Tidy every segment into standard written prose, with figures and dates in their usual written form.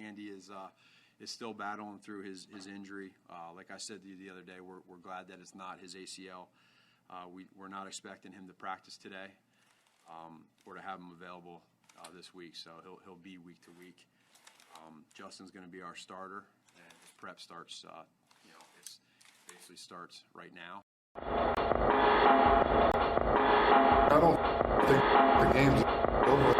Andy is still battling through his injury. Like I said to you the other day, we're glad that it's not his ACL. We're not expecting him to practice today or to have him available this week, so he'll be week to week. Justin's going to be our starter, and his prep starts. It basically starts right now. I don't think the game's over.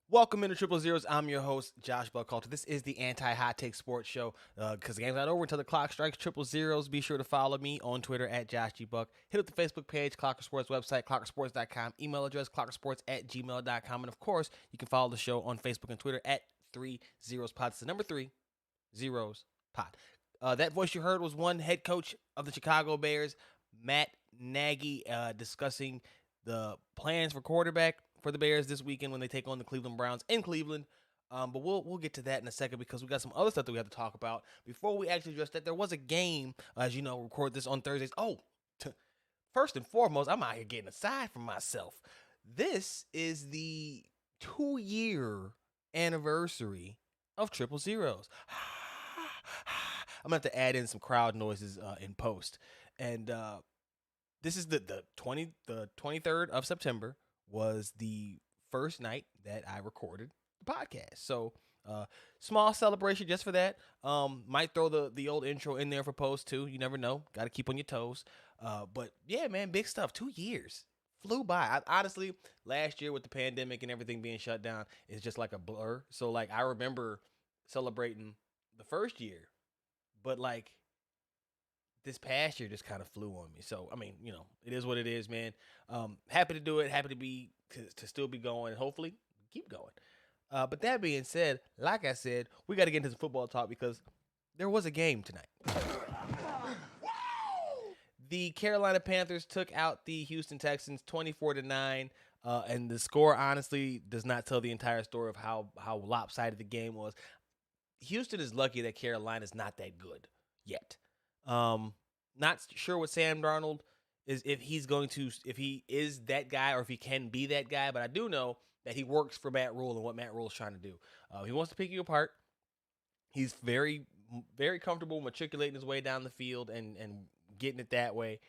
Welcome into Triple Zeros. I'm your host, Josh Buckhalter. This is the Anti-Hot Take Sports Show. Because the game's not over until the clock strikes Triple Zeros. Be sure to follow me on Twitter at JoshGBuck. Hit up the Facebook page, Clocker Sports website, clockersports.com. Email address, clockersports@gmail.com. And, of course, you can follow the show on Facebook and Twitter at 3zerospod. It's the number 3, Zeros Pod. That voice you heard was one head coach of the Chicago Bears, Matt Nagy, discussing the plans for quarterback for the Bears this weekend when they take on the Cleveland Browns in Cleveland. But we'll get to that in a second because we got some other stuff that we have to talk about. Before we actually address that, there was a game, as you know, record this on Thursdays. First and foremost, I'm out here getting aside from myself. This is the 2-year anniversary of Triple Zeros. I'm going to have to add in some crowd noises in post. And this is the 23rd of September. Was the first night that I recorded the podcast. So, small celebration just for that. Might throw the old intro in there for post too. You never know. Got to keep on your toes. But yeah, man, big stuff. 2 years flew by. Honestly, last year with the pandemic and everything being shut down, it's just like a blur. So like, I remember celebrating the first year, but like this past year just kind of flew on me. So, I mean, it is what it is, man. Happy to do it. Happy to still be going and hopefully keep going. But that being said, like I said, we got to get into some football talk because there was a game tonight. The Carolina Panthers took out the Houston Texans 24-9. And the score honestly does not tell the entire story of how lopsided the game was. Houston is lucky that Carolina's not that good yet. Not sure what Sam Darnold is, if he is that guy or if he can be that guy, but I do know that he works for Matt Rule and what Matt Rule is trying to do. He wants to pick you apart. He's very, very comfortable matriculating his way down the field and getting it that way.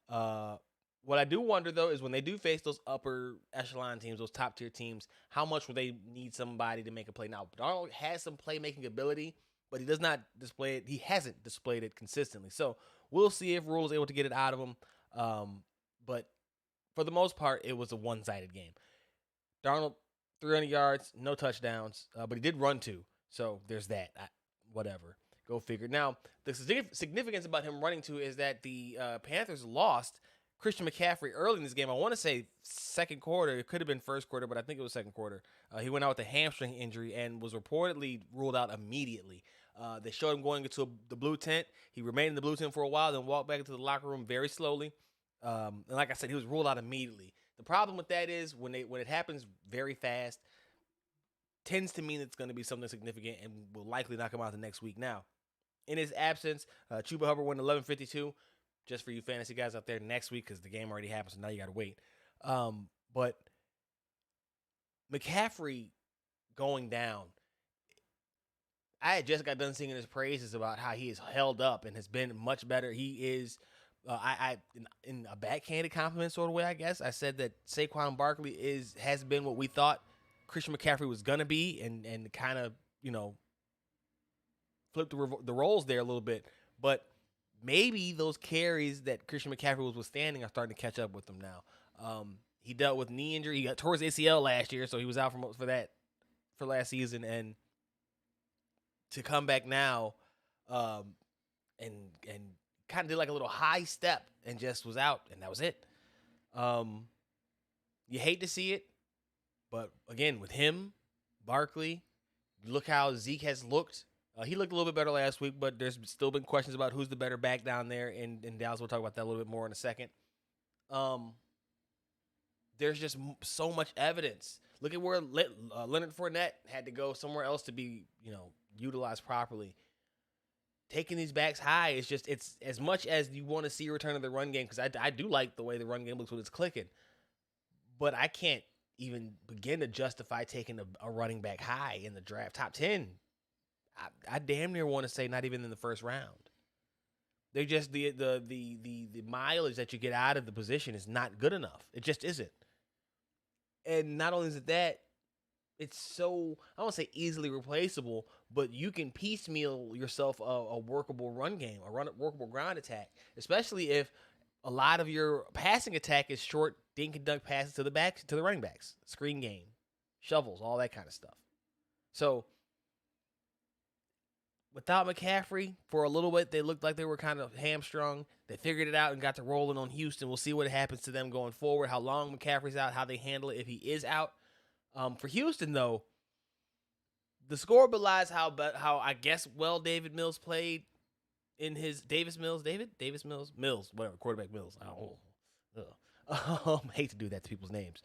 What I do wonder, though, is when they do face those upper echelon teams, those top tier teams, how much will they need somebody to make a play? Now, Darnold has some playmaking ability, but he does not display it. He hasn't displayed it consistently. So we'll see if Rule is able to get it out of him. But for the most part, it was a one-sided game. Darnold, 300 yards, no touchdowns, but he did run 2. So there's that. Whatever. Go figure. Now, the significance about him running 2 is that the Panthers lost Christian McCaffrey early in this game. I want to say second quarter. It could have been first quarter, but I think it was second quarter. He went out with a hamstring injury and was reportedly ruled out immediately. They showed him going into the blue tent. He remained in the blue tent for a while, then walked back into the locker room very slowly. And like I said, he was ruled out immediately. The problem with that is when it happens very fast, tends to mean it's going to be something significant and will likely knock him out the next week. Now, in his absence, Chuba Hubbard went 11:52. Just for you fantasy guys out there next week because the game already happened, so now you got to wait. But McCaffrey going down, I had just got done singing his praises about how he is held up and has been much better. He is, in a backhanded compliment sort of way, I guess. I said that Saquon Barkley has been what we thought Christian McCaffrey was going to be and kind of, flipped the roles there a little bit. But maybe those carries that Christian McCaffrey was withstanding are starting to catch up with him now. He dealt with knee injury. He got tore his ACL last year, so he was out for last season. And to come back now and kind of did like a little high step and just was out, and that was it. You hate to see it, but again, with him, Barkley, look how Zeke has looked He looked a little bit better last week, but there's still been questions about who's the better back down there in Dallas. We'll talk about that a little bit more in a second. There's just so much evidence. Look at where Leonard Fournette had to go somewhere else to be, utilized properly. Taking these backs high is just, it's as much as you want to see a return of the run game, because I do like the way the run game looks when it's clicking, but I can't even begin to justify taking a running back high in the draft. Top 10, I damn near want to say not even in the first round. They just, the mileage that you get out of the position is not good enough. It just isn't. And not only is it that, it's so, I don't want to say easily replaceable, but you can piecemeal yourself a workable run game, workable ground attack, especially if a lot of your passing attack is short dink and dunk passes to the running backs, screen game, shovels, all that kind of stuff. So without McCaffrey, for a little bit, they looked like they were kind of hamstrung. They figured it out and got to rolling on Houston. We'll see what happens to them going forward, how long McCaffrey's out, how they handle it if he is out. For Houston, though, the score belies how I guess David Mills played in his Davis Mills, whatever, quarterback Mills. I hate to do that to people's names.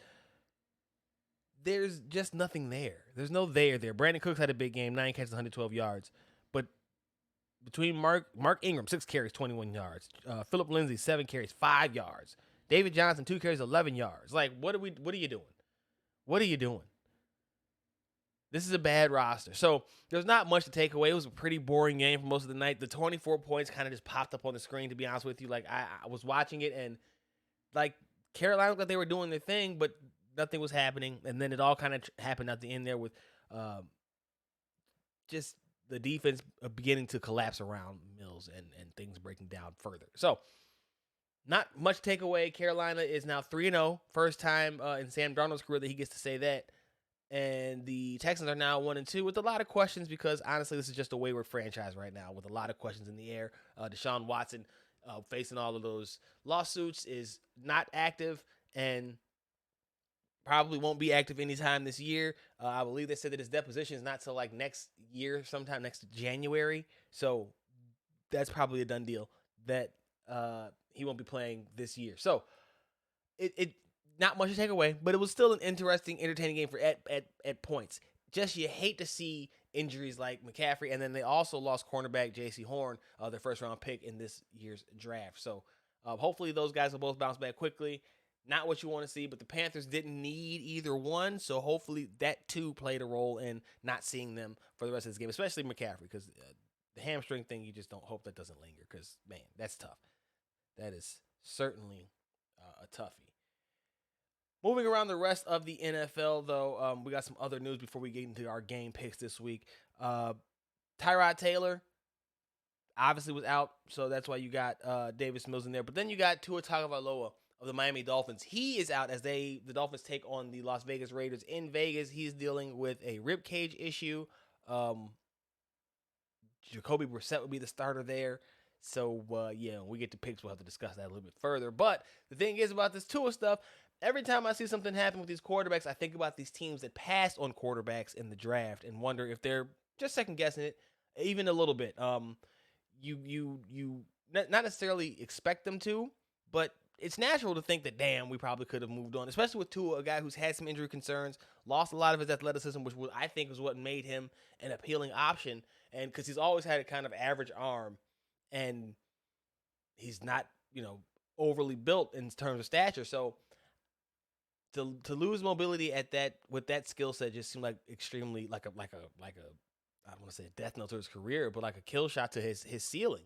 There's just nothing there. There's no there. Brandon Cooks had a big game, 9 catches, 112 yards. But between Mark Ingram, 6 carries, 21 yards. Phillip Lindsay, 7 carries, 5 yards. David Johnson, 2 carries, 11 yards. Like, what are you doing? What are you doing? This is a bad roster. So there's not much to take away. It was a pretty boring game for most of the night. The 24 points kind of just popped up on the screen, to be honest with you. Like, I was watching it, and, like, Carolina looked like they were doing their thing, but nothing was happening. And then it all kind of happened at the end there with just the defense beginning to collapse around Mills and things breaking down further. So not much takeaway. Carolina is now 3-0. First time in Sam Darnold's career that he gets to say that. And the Texans are now 1-2 with a lot of questions, because honestly, this is just a wayward franchise right now with a lot of questions in the air. Deshaun Watson, facing all of those lawsuits, is not active and probably won't be active anytime this year. I believe they said that his deposition is not till like next year, sometime next January. So that's probably a done deal that he won't be playing this year. So it not much to take away, but it was still an interesting, entertaining game for at points. Just you hate to see injuries like McCaffrey, and then they also lost cornerback J.C. Horn, their first-round pick in this year's draft. So hopefully those guys will both bounce back quickly. Not what you want to see, but the Panthers didn't need either one, so hopefully that too played a role in not seeing them for the rest of this game, especially McCaffrey, because the hamstring thing, you just don't hope that doesn't linger, because, man, that's tough. That is certainly a toughie. Moving around the rest of the NFL, though, we got some other news before we get into our game picks this week. Tyrod Taylor obviously was out, so that's why you got Davis Mills in there. But then you got Tua Tagovailoa of the Miami Dolphins. He is out as the Dolphins take on the Las Vegas Raiders in Vegas. He's dealing with a rib cage issue. Jacoby Brissett would be the starter there. So, when we get to picks, we'll have to discuss that a little bit further. But the thing is about this Tua stuff, every time I see something happen with these quarterbacks, I think about these teams that passed on quarterbacks in the draft and wonder if they're just second-guessing it, even a little bit. You not necessarily expect them to, but it's natural to think that, damn, we probably could have moved on, especially with Tua, a guy who's had some injury concerns, lost a lot of his athleticism, which I think is what made him an appealing option, and because he's always had a kind of average arm, and he's not, overly built in terms of stature. So to lose mobility at that with that skill set just seemed like extremely like a I don't want to say a death note to his career, but like a kill shot to his ceiling.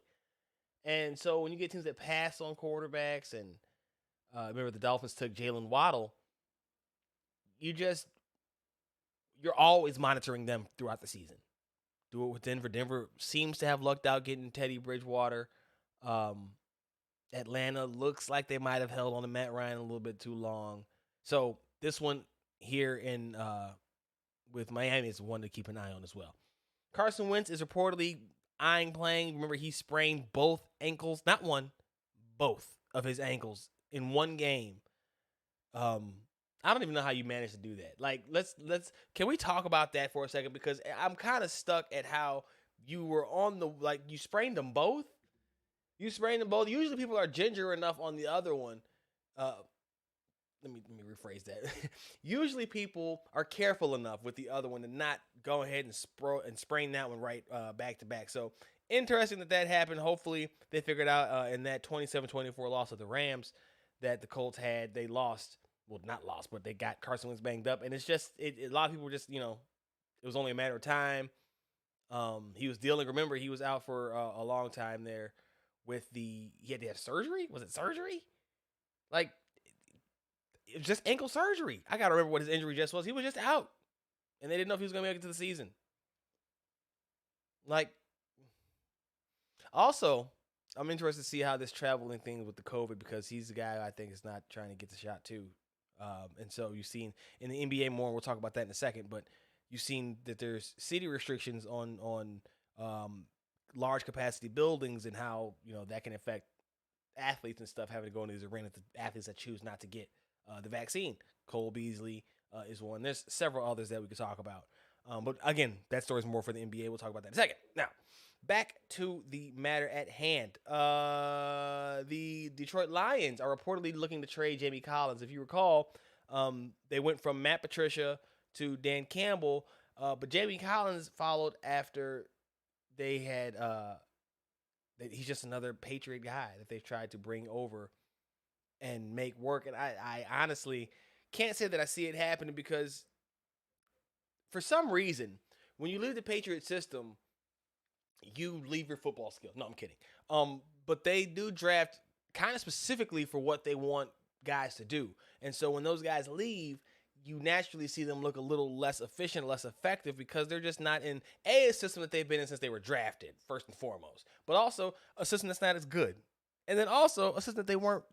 And so when you get teams that pass on quarterbacks, and remember the Dolphins took Jalen Waddle, you're always monitoring them throughout the season. Do it with Denver. Denver seems to have lucked out getting Teddy Bridgewater. Atlanta looks like they might have held on to Matt Ryan a little bit too long. So this one here with Miami is one to keep an eye on as well. Carson Wentz is reportedly eyeing playing. Remember, he sprained both ankles, not one, both of his ankles in one game. I don't even know how you managed to do that. Like, can we talk about that for a second? Because I'm kind of stuck at how you were on the you sprained them both. You sprained them both. Usually people are ginger enough on the other one. Let me rephrase that. Usually people are careful enough with the other one to not go ahead and sprain that one right back to back. So interesting that happened. Hopefully they figured out in that 27-24 loss of the Rams that the Colts had. They lost. Well, not lost, but they got Carson Wentz banged up. And it's just, a lot of people just, it was only a matter of time. He was dealing. Remember, he was out for a long time there with he had to have surgery. Was it surgery? It was just ankle surgery. I got to remember what his injury just was. He was just out. And they didn't know if he was going to make it to the season. Also, I'm interested to see how this traveling thing with the COVID, because he's the guy I think is not trying to get the shot too. And so you've seen in the NBA more, we'll talk about that in a second, but you've seen that there's city restrictions on large capacity buildings and how, that can affect athletes and stuff having to go into these arenas, the athletes that choose not to get the vaccine. Cole Beasley is one. There's several others that we could talk about. But again, that story's more for the NBA. We'll talk about that in a second. Now, back to the matter at hand. The Detroit Lions are reportedly looking to trade Jamie Collins. If you recall, they went from Matt Patricia to Dan Campbell, but Jamie Collins followed after they had he's just another Patriot guy that they've tried to bring over and make work. And I honestly can't say that I see it happening, because for some reason, when you leave the Patriot system, you leave your football skills. No, I'm kidding. But they do draft kind of specifically for what they want guys to do. And so when those guys leave, you naturally see them look a little less efficient, less effective, because they're just not in a system that they've been in since they were drafted, first and foremost, but also a system that's not as good. And then also a system that they weren't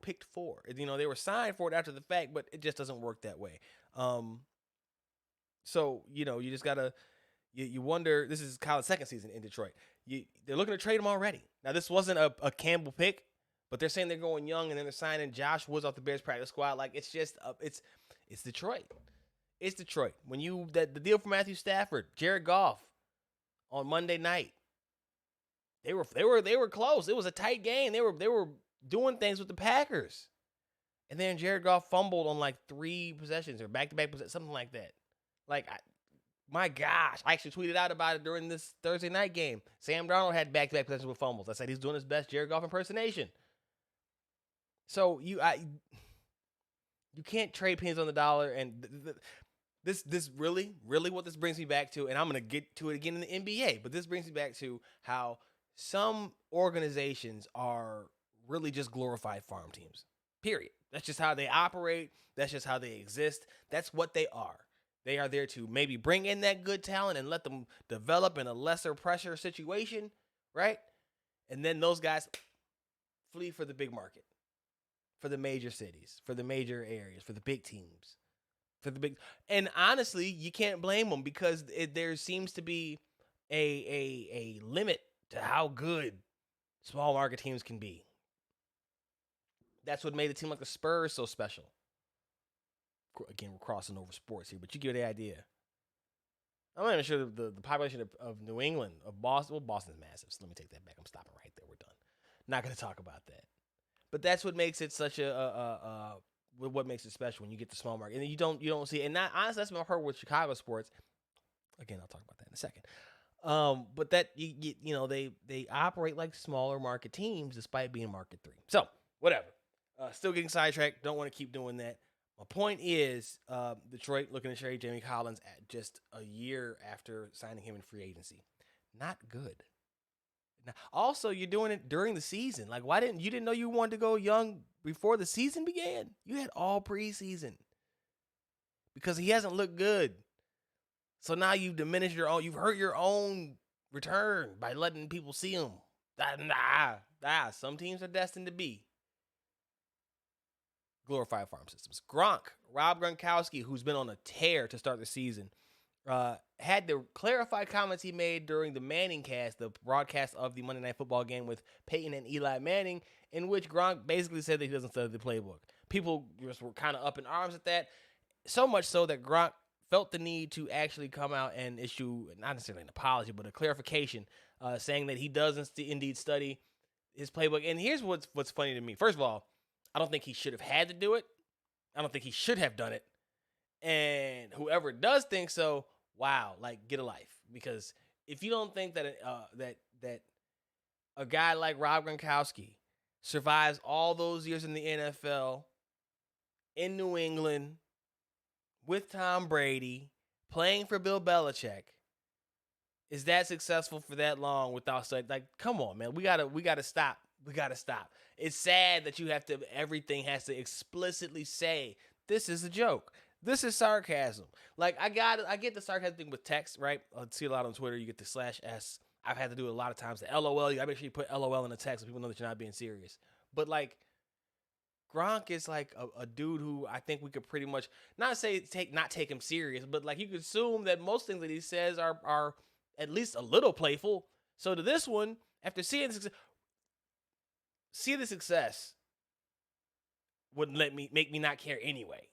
picked for. They were signed for it after the fact, but it just doesn't work that way. So, you just got to, you wonder, this is Kyle's second season in Detroit. They're looking to trade him already. Now, this wasn't a Campbell pick, but they're saying they're going young, and then they're signing Josh Woods off the Bears practice squad. It's just, it's Detroit. It's Detroit. When the deal for Matthew Stafford, Jared Goff on Monday night, they were close. It was a tight game. They were doing things with the Packers. And then Jared Goff fumbled on 3 possessions or back-to-back possessions, something like that. My gosh, I actually tweeted out about it during this Thursday night game. Sam Darnold had back-to-back possessions with fumbles. I said he's doing his best Jared Goff impersonation. So you can't trade pennies on the dollar. And this really what this brings me back to, and I'm going to get to it again in the NBA, but this brings me back to how some organizations are really just glorified farm teams, period. That's just how they operate. That's just how they exist. That's what they are. They are there to maybe bring in that good talent and let them develop in a lesser pressure situation, right? And then those guys flee for the big market, for the major cities, for the major areas, for the big teams, and honestly, you can't blame them, because there seems to be a limit to how good small market teams can be. That's what made a team like the Spurs so special. Again, we're crossing over sports here, but you get the idea. I'm not even sure the population of New England, of Boston. Well, Boston's massive, so let me take that back. I'm stopping right there. We're done. Not going to talk about that. But that's what makes it such what makes it special when you get the small market. And you don't see it. And honestly, that's my part with Chicago sports. Again, I'll talk about that in a second. But that they operate like smaller market teams despite being market 3. So whatever. Still getting sidetracked. Don't want to keep doing that. My point is, Detroit looking to trade Jamie Collins at just a year after signing him in free agency. Not good. Now, also, you're doing it during the season. Why didn't you know you wanted to go young before the season began? You had all preseason, because he hasn't looked good. So now you've diminished you've hurt your own return by letting people see him. Some teams are destined to be glorified farm systems. Rob Gronkowski, who's been on a tear to start the season, had the clarified comments he made during the Manning cast, the broadcast of the Monday Night Football game with Peyton and Eli Manning, in which Gronk basically said that he doesn't study the playbook. People just were kind of up in arms at that, so much so that Gronk felt the need to actually come out and issue, not necessarily an apology, but a clarification, saying that he does indeed study his playbook. And here's what's funny to me. First of all, I don't think he should have had to do it. I don't think he should have done it. And whoever does think so, wow, like, get a life. Because if you don't think that that a guy like Rob Gronkowski survives all those years in the NFL, in New England, with Tom Brady, playing for Bill Belichick, is that successful for that long without studying? Like, come on, man. We gotta stop. We gotta stop. It's sad that everything has to explicitly say, this is a joke. This is sarcasm. Like, I get the sarcasm thing with text, right? I see a lot on Twitter. You get the /S. I've had to do it a lot of times. The LOL, you gotta make sure you put LOL in the text so people know that you're not being serious. But, like, Gronk is like a dude who I think we could pretty much not take him serious, but like you could assume that most things that he says are at least a little playful. So to this one, after seeing the success wouldn't make me not care anyway.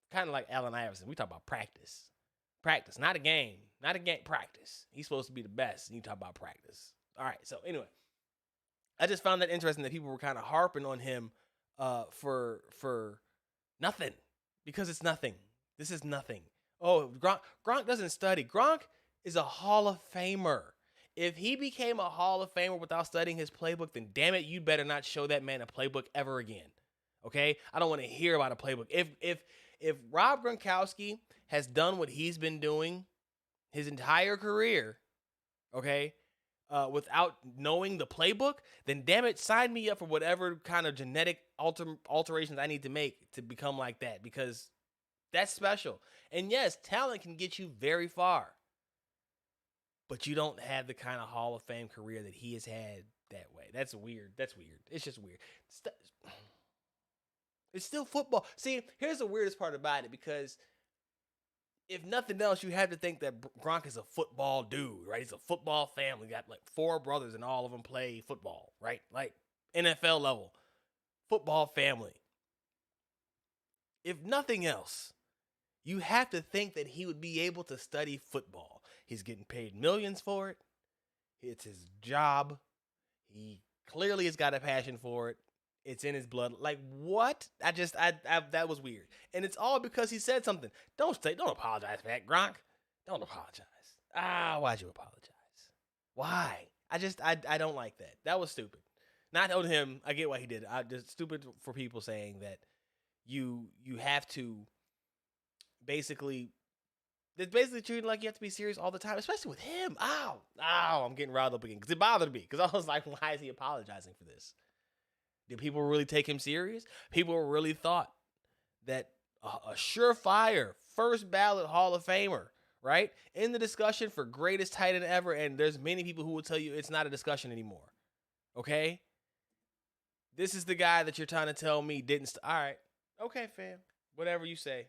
Kind of like Allen Iverson. We talk about practice. Practice, not a game. Not a game, practice. He's supposed to be the best, and you talk about practice. All right, so anyway, I just found that interesting that people were kind of harping on him for nothing, because it's nothing. This is nothing. Oh, Gronk doesn't study. Gronk is a Hall of Famer. If he became a Hall of Famer without studying his playbook, then damn it, you better not show that man a playbook ever again. Okay? I don't want to hear about a playbook. If Rob Gronkowski has done what he's been doing his entire career, okay, without knowing the playbook, then damn it, sign me up for whatever kind of genetic alterations I need to make to become like that, because that's special. And yes, talent can get you very far, but you don't have the kind of Hall of Fame career that he has had that way. That's weird. It's just weird. It's still football. See, here's the weirdest part about it, because if nothing else, you have to think that Gronk is a football dude, right? He's a football family. Got like 4 brothers and all of them play football, right? Like NFL level. Football family. If nothing else, you have to think that he would be able to study football. He's getting paid millions for it. It's his job. He clearly has got a passion for it. It's in his blood. Like, what? That was weird. And it's all because he said something. Don't apologize for that, Gronk. Don't apologize. Why'd you apologize? Why? I don't like that. That was stupid. Not on him. I get why he did it. Just stupid for people saying that you have to it's basically treated like you have to be serious all the time, especially with him. Ow, I'm getting riled up again because it bothered me, because I was like, why is he apologizing for this? Did people really take him serious? People really thought that a surefire first ballot Hall of Famer, right, in the discussion for greatest tight end ever, and there's many people who will tell you it's not a discussion anymore, okay? This is the guy that you're trying to tell me didn't all right, okay, fam, whatever you say.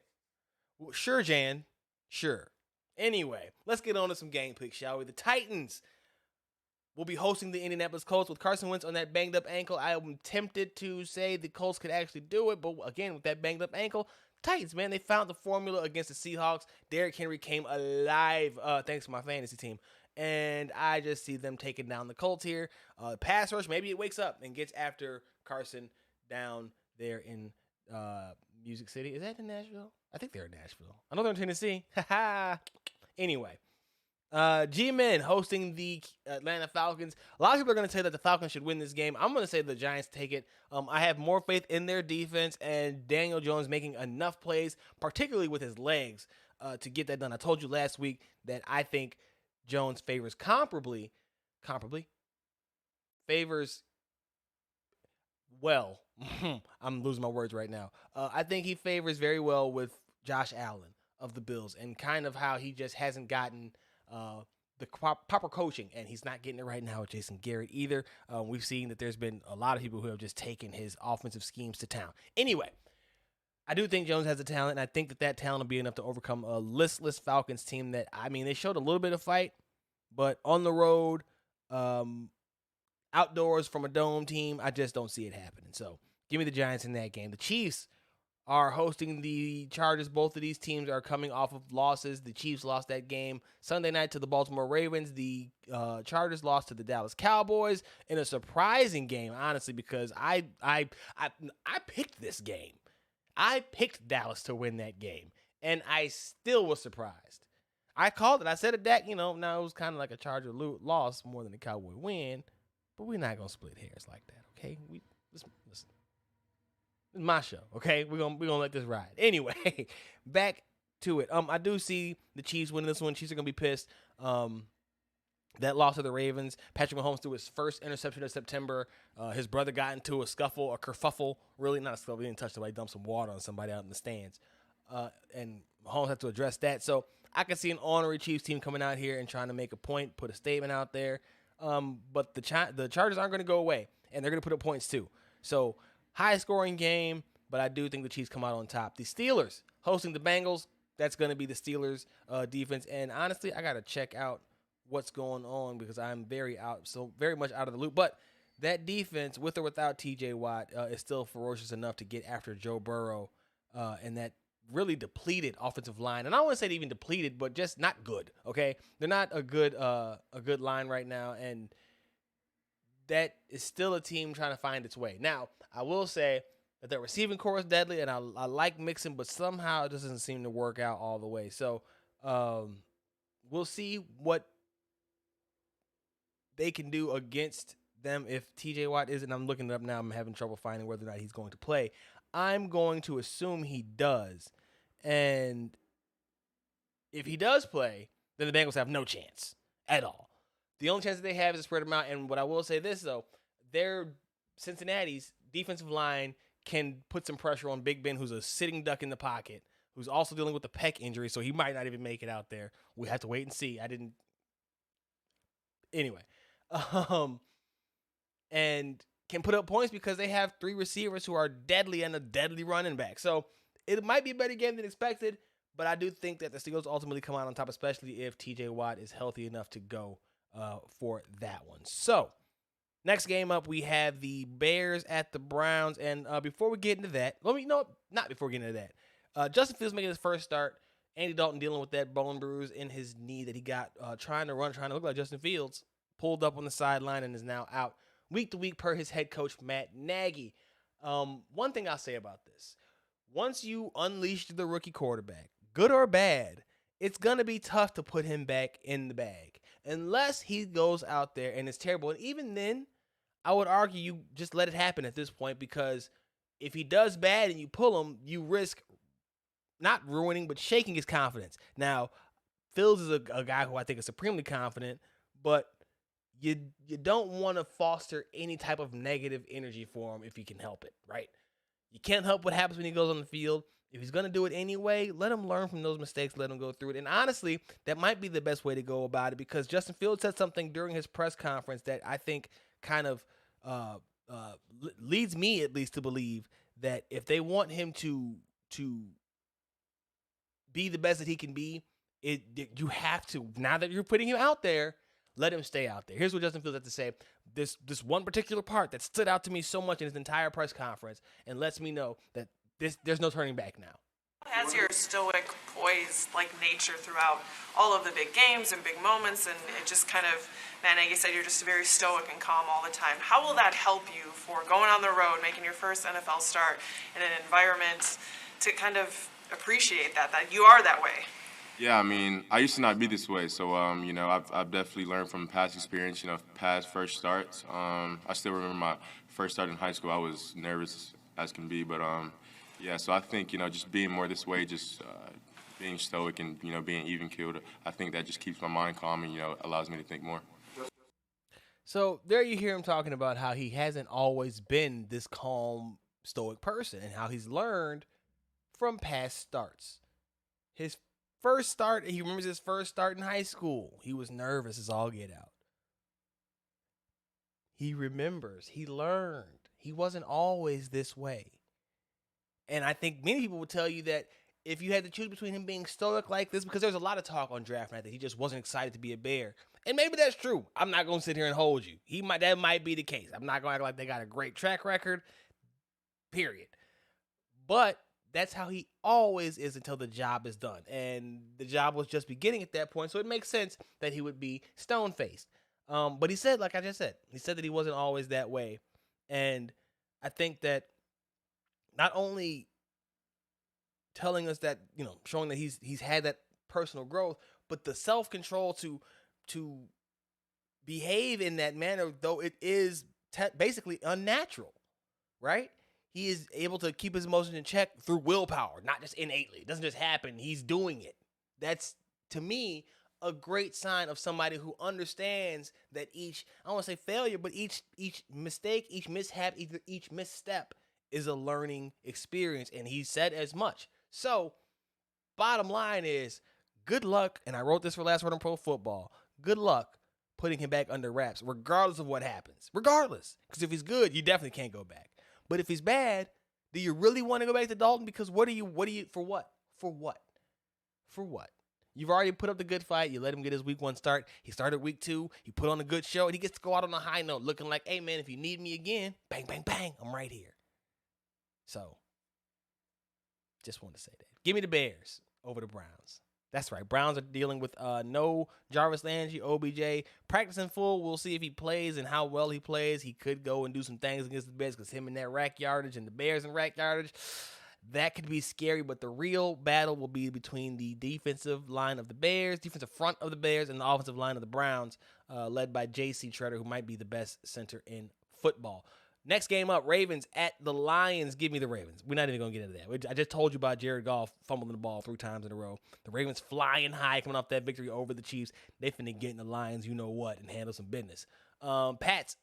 Well, sure, Jan, sure. Anyway, let's get on to some game picks, shall we? The Titans will be hosting the Indianapolis Colts with Carson Wentz on that banged-up ankle. I am tempted to say the Colts could actually do it, but again, with that banged-up ankle, Titans, man, they found the formula against the Seahawks. Derrick Henry came alive thanks to my fantasy team, and I just see them taking down the Colts here. Pass rush, maybe it wakes up and gets after Carson down there in Music City. Is that in Nashville? I think they're in Nashville. I know they're in Tennessee. Anyway. G-Men hosting the Atlanta Falcons. A lot of people are going to say that the Falcons should win this game. I'm going to say the Giants take it. I have more faith in their defense and Daniel Jones making enough plays, particularly with his legs, to get that done. I told you last week that I think Jones favors well. I'm losing my words right now. I think he favors very well with Josh Allen of the Bills, and kind of how he just hasn't gotten the proper coaching, and he's not getting it right now with Jason Garrett either. We've seen that there's been a lot of people who have just taken his offensive schemes to town. Anyway, I do think Jones has the talent, and I think that talent will be enough to overcome a listless Falcons team that, I mean, they showed a little bit of fight, but on the road, outdoors from a dome team, I just don't see it happening. So give me the Giants in that game. The Chiefs are hosting the Chargers. Both of these teams are coming off of losses. The Chiefs lost that game Sunday night to the Baltimore Ravens. The Chargers lost to the Dallas Cowboys in a surprising game, honestly, because I picked this game. I picked Dallas to win that game, and I still was surprised. I called it. I said it, Dak, now it was kind of like a Charger loss more than a Cowboy win, but we're not going to split hairs like that, okay? Listen. It's my show, okay? We're gonna let this ride. Anyway, back to it. I do see the Chiefs winning this one. Chiefs are gonna be pissed. That loss to the Ravens. Patrick Mahomes threw his first interception of September. His brother got into a kerfuffle. Really, not a scuffle. He didn't touch somebody. Dumped some water on somebody out in the stands. And Mahomes had to address that. So I can see an ornery Chiefs team coming out here and trying to make a point, put a statement out there. But the Chargers aren't going to go away, and they're going to put up points too. So high-scoring game, but I do think the Chiefs come out on top. The Steelers hosting the Bengals. That's going to be the Steelers' defense. And honestly, I got to check out what's going on because I'm very much out of the loop. But that defense, with or without T.J. Watt, is still ferocious enough to get after Joe Burrow and that really depleted offensive line. And I don't want to say even depleted, but just not good, okay? They're not a good line right now, and that is still a team trying to find its way. Now, I will say that their receiving core is deadly, and I like Mixon, but somehow it doesn't seem to work out all the way. So we'll see what they can do against them if TJ Watt isn't. I'm looking it up now. I'm having trouble finding whether or not he's going to play. I'm going to assume he does. And if he does play, then the Bengals have no chance at all. The only chance that they have is to spread them out. And what I will say this, though, their Cincinnati's defensive line can put some pressure on Big Ben, who's a sitting duck in the pocket, who's also dealing with a pec injury, so he might not even make it out there. We have to wait and see. Anyway. And can put up points because they have three receivers who are deadly and a deadly running back. So it might be a better game than expected, but I do think that the Steelers ultimately come out on top, especially if TJ Watt is healthy enough to go for that one. So next game up, we have the Bears at the Browns. And before we get into that, not before we get into that. Justin Fields making his first start. Andy Dalton dealing with that bone bruise in his knee that he got trying to look like Justin Fields. Pulled up on the sideline and is now out week to week per his head coach, Matt Nagy. One thing I'll say about this. Once you unleash the rookie quarterback, good or bad, it's going to be tough to put him back in the bag. Unless he goes out there and it's terrible. And even then, I would argue you just let it happen at this point, because if he does bad and you pull him, you risk not ruining but shaking his confidence. Now, Fields is a guy who I think is supremely confident, but you don't want to foster any type of negative energy for him if you can help it, right? You can't help what happens when he goes on the field. If he's going to do it anyway, let him learn from those mistakes, let him go through it. And honestly, that might be the best way to go about it, because Justin Fields said something during his press conference that I think kind of leads me at least to believe that if they want him to be the best that he can be, you have to, now that you're putting him out there, let him stay out there. Here's what Justin Fields had to say. This one particular part that stood out to me so much in his entire press conference and lets me know that there's no turning back now. Has your stoic, poised, nature throughout all of the big games and big moments, and it just kind of, Matt Nagy said you're just very stoic and calm all the time. How will that help you for going on the road, making your first NFL start in an environment, to kind of appreciate that you are that way? Yeah, I mean, I used to not be this way, so I've definitely learned from past experience, past first starts. I still remember my first start in high school. I was nervous as can be, but yeah. So I think just being more this way, just being stoic and being even-keeled, I think that just keeps my mind calm and allows me to think more. So there you hear him talking about how he hasn't always been this calm, stoic person, and how he's learned from past starts. His first start, he remembers his first start in high school. He was nervous as all get out. He remembers. He learned. He wasn't always this way. And I think many people would tell you that if you had to choose between him being stoic like this, because there's a lot of talk on draft night that he just wasn't excited to be a Bear. And maybe that's true. I'm not going to sit here and hold you. That might be the case. I'm not going to act like they got a great track record, period. But that's how he always is until the job is done. And the job was just beginning at that point, so it makes sense that he would be stone-faced. But he said, like I just said, he said that he wasn't always that way. And I think that not only telling us that, showing that he's had that personal growth, but the self-control to behave in that manner, though it is basically unnatural, right? He is able to keep his emotions in check through willpower, not just innately. It doesn't just happen. He's doing it. That's, to me, a great sign of somebody who understands that each, I don't want to say failure, but each mistake, each mishap, each misstep is a learning experience. And he said as much. So, bottom line is, good luck, and I wrote this for Last Word on Pro Football, good luck putting him back under wraps, regardless of what happens. Regardless. Because if he's good, you definitely can't go back. But if he's bad, do you really want to go back to Dalton? Because for what? For what? You've already put up the good fight. You let him get his week 1 start. He started week 2. He put on a good show, and he gets to go out on a high note, looking like, hey, man, if you need me again, bang, bang, bang, I'm right here. So, just wanted to say that. Give me the Bears over the Browns. That's right. Browns are dealing with no Jarvis Landry, OBJ. Practicing full. We'll see if he plays and how well he plays. He could go and do some things against the Bears because him in that rack yardage and the Bears in rack yardage, that could be scary. But the real battle will be between the defensive line of the Bears, defensive front of the Bears, and the offensive line of the Browns, led by J.C. Tretter, who might be the best center in football. Next game up, Ravens at the Lions. Give me the Ravens. We're not even going to get into that. I just told you about Jared Goff fumbling the ball 3 times in a row. The Ravens flying high coming off that victory over the Chiefs. They finna get in the Lions, you know what, and handle some business. Pats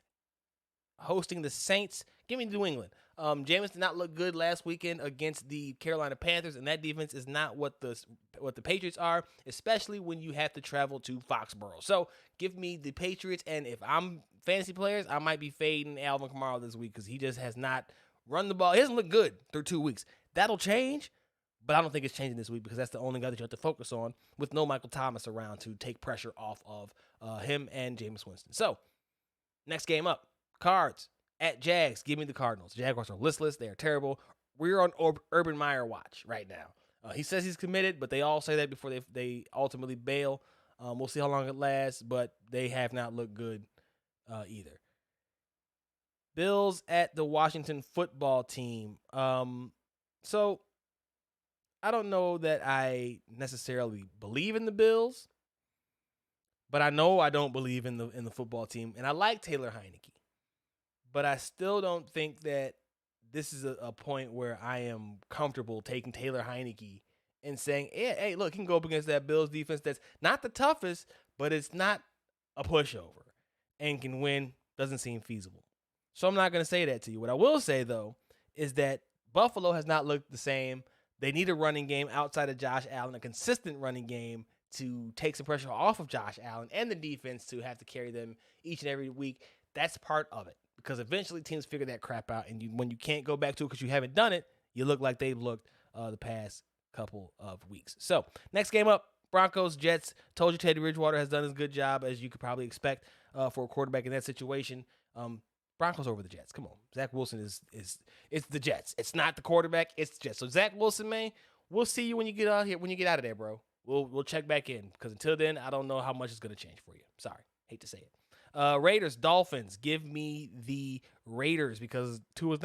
hosting the Saints. Give me New England. Jameis did not look good last weekend against the Carolina Panthers, and that defense is not what the Patriots are, especially when you have to travel to Foxborough. So give me the Patriots, and if I'm fantasy players, I might be fading Alvin Kamara this week because he just has not run the ball. He hasn't looked good through 2 weeks. That'll change, but I don't think it's changing this week because that's the only guy that you have to focus on with no Michael Thomas around to take pressure off of him and Jameis Winston. So, next game up, Cards at Jags. Give me the Cardinals. Jaguars are listless. They are terrible. We're on Urban Meyer watch right now. He says he's committed, but they all say that before they ultimately bail. We'll see how long it lasts, but they have not looked good either. Bills at the Washington football team. So I don't know that I necessarily believe in the Bills, but I know I don't believe in the football team. And I like Taylor Heineke, but I still don't think that this is a point where I am comfortable taking Taylor Heineke and saying, hey, look, he can go up against that Bills defense that's not the toughest, but it's not a pushover and can win. Doesn't seem feasible. So I'm not going to say that to you. What I will say, though, is that Buffalo has not looked the same. They need a running game outside of Josh Allen, a consistent running game to take some pressure off of Josh Allen and the defense to have to carry them each and every week. That's part of it because eventually teams figure that crap out. And when you can't go back to it because you haven't done it, you look like they've looked the past couple of weeks. So next game up, Broncos, Jets. Told you Teddy Bridgewater has done as good job as you could probably expect for a quarterback in that situation. Broncos over the Jets. Come on. Zach Wilson is it's the Jets. It's not the quarterback. It's the Jets. So Zach Wilson, man, we'll see you when you get out here. When you get out of there, bro. We'll check back in because until then, I don't know how much it's going to change for you. Sorry. Hate to say it. Raiders, Dolphins. Give me the Raiders because Tua's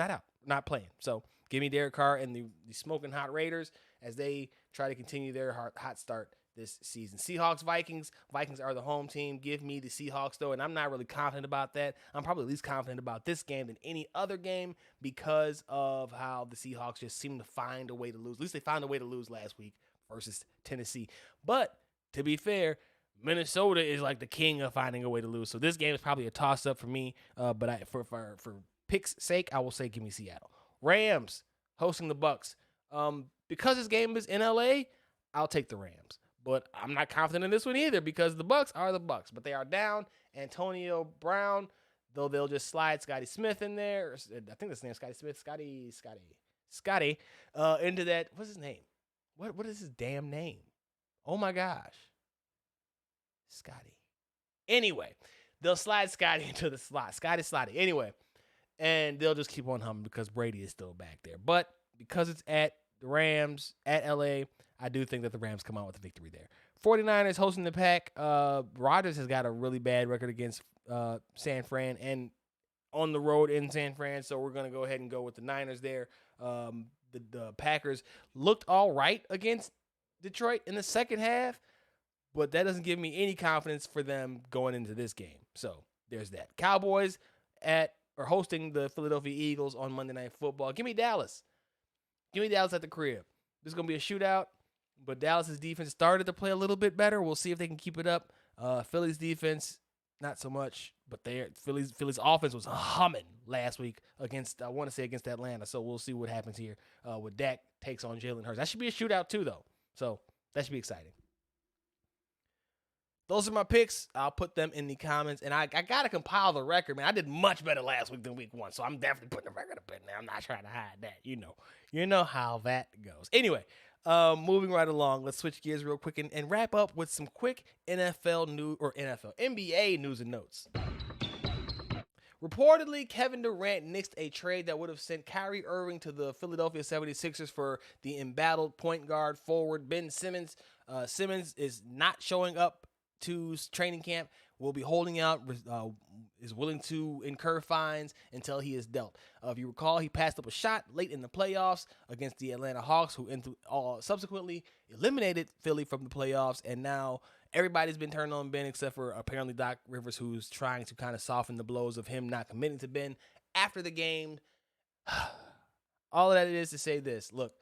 not playing. So give me Derek Carr and the smoking hot Raiders as they try to continue their hot start this season. Seahawks, Vikings. Vikings are the home team. Give me the Seahawks, though, and I'm not really confident about that. I'm probably at least confident about this game than any other game because of how the Seahawks just seem to find a way to lose. At least they found a way to lose last week versus Tennessee. But, to be fair, Minnesota is like the king of finding a way to lose. So this game is probably a toss-up for me. But for picks' sake, I will say give me Seattle. Rams hosting the Bucks. Because this game is in L.A., I'll take the Rams. But I'm not confident in this one either because the Bucks are the Bucks. But they are down. Antonio Brown, though they'll just slide Scotty Smith in there. I think that's his name, Scotty Smith. Scotty, into that. What's his name? What is his damn name? Oh, my gosh. Scotty. Anyway, they'll slide Scotty into the slot. Scotty slotty. Anyway, and they'll just keep on humming because Brady is still back there. But because it's at the Rams at LA. I do think that the Rams come out with a victory there. 49ers hosting the Pack. Rodgers has got a really bad record against San Fran and on the road in San Fran, so we're going to go ahead and go with the Niners there. The Packers looked all right against Detroit in the second half, but that doesn't give me any confidence for them going into this game. So there's that. Cowboys are hosting the Philadelphia Eagles on Monday Night Football. Give me Dallas. Give me Dallas at the crib. This is going to be a shootout, but Dallas's defense started to play a little bit better. We'll see if they can keep it up. Philly's defense, not so much, but Philly's offense was humming last week against Atlanta. So we'll see what happens here with Dak takes on Jalen Hurts. That should be a shootout too, though. So that should be exciting. Those are my picks. I'll put them in the comments. And I got to compile the record, man. I did much better last week than week 1, so I'm definitely putting the record up in there. I'm not trying to hide that. You know how that goes. Anyway, moving right along, let's switch gears real quick and wrap up with some quick NBA news and notes. Reportedly, Kevin Durant nixed a trade that would have sent Kyrie Irving to the Philadelphia 76ers for the embattled point guard forward Ben Simmons. Simmons is not showing up to training camp, will be holding out, is willing to incur fines until he is dealt. If you recall, he passed up a shot late in the playoffs against the Atlanta Hawks, who subsequently eliminated Philly from the playoffs, and now everybody's been turned on Ben except for apparently Doc Rivers, who's trying to kind of soften the blows of him not committing to Ben after the game. All of that is to say this. Look,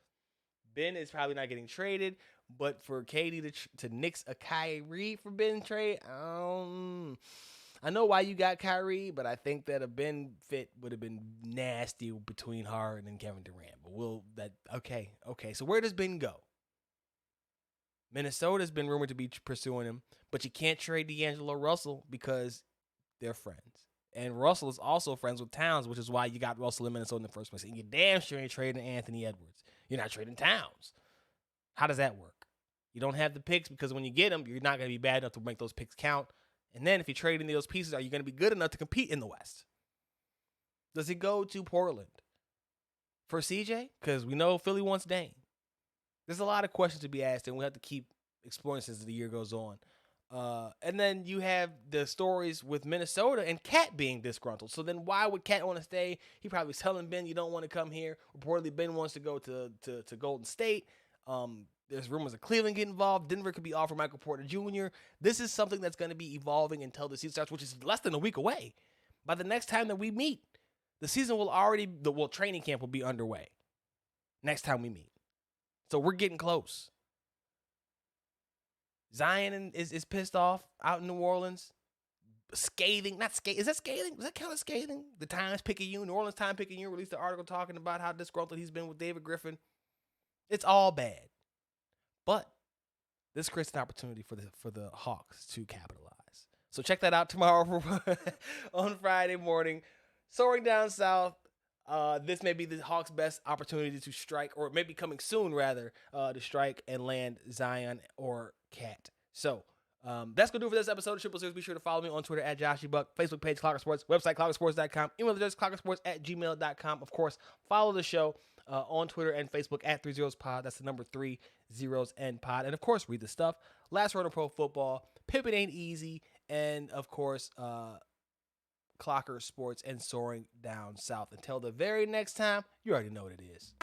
Ben is probably not getting traded, but for KD to nix a Kyrie for Ben trade, I know why you got Kyrie, but I think that a Ben fit would have been nasty between Harden and Kevin Durant. But okay. So where does Ben go? Minnesota's been rumored to be pursuing him, but you can't trade D'Angelo Russell because they're friends. And Russell is also friends with Towns, which is why you got Russell in Minnesota in the first place. And you damn sure ain't trading Anthony Edwards. You're not trading Towns. How does that work? You don't have the picks because when you get them, you're not going to be bad enough to make those picks count. And then if you trade in those pieces, are you going to be good enough to compete in the West? Does it go to Portland for CJ? Because we know Philly wants Dame. There's a lot of questions to be asked, and we'll have to keep exploring as the year goes on. And then you have the stories with Minnesota and Cat being disgruntled. So then why would Cat want to stay? He probably was telling Ben, you don't want to come here. Reportedly, Ben wants to go to Golden State. There's rumors of Cleveland get involved. Denver could be offered Michael Porter Jr. This is something that's going to be evolving until the season starts, which is less than a week away. By the next time that we meet, the season will training camp will be underway. Next time we meet. So we're getting close. Zion is pissed off out in New Orleans. Scathing. Is that scathing? Does that count as scathing? The Times-Picayune, New Orleans Times-Picayune released an article talking about how disgruntled he's been with David Griffin. It's all bad. But this creates an opportunity for the Hawks to capitalize. So check that out tomorrow on Friday morning. Soaring down south. This may be the Hawks' best opportunity to strike, or maybe coming soon, rather, to strike and land Zion or Cat. So that's going to do it for this episode of Triple Series. Be sure to follow me on Twitter at JoshyBuck, Facebook page Clocker Sports, website clockersports.com, email address clockersports@gmail.com. Of course, follow the show on Twitter and Facebook at 30spod. That's the number 30 and pod. And of course, read the stuff. Last Word on Pro Football, Pippin Ain't Easy, and of course, Clocker Sports and Soaring Down South. Until the very next time, you already know what it is.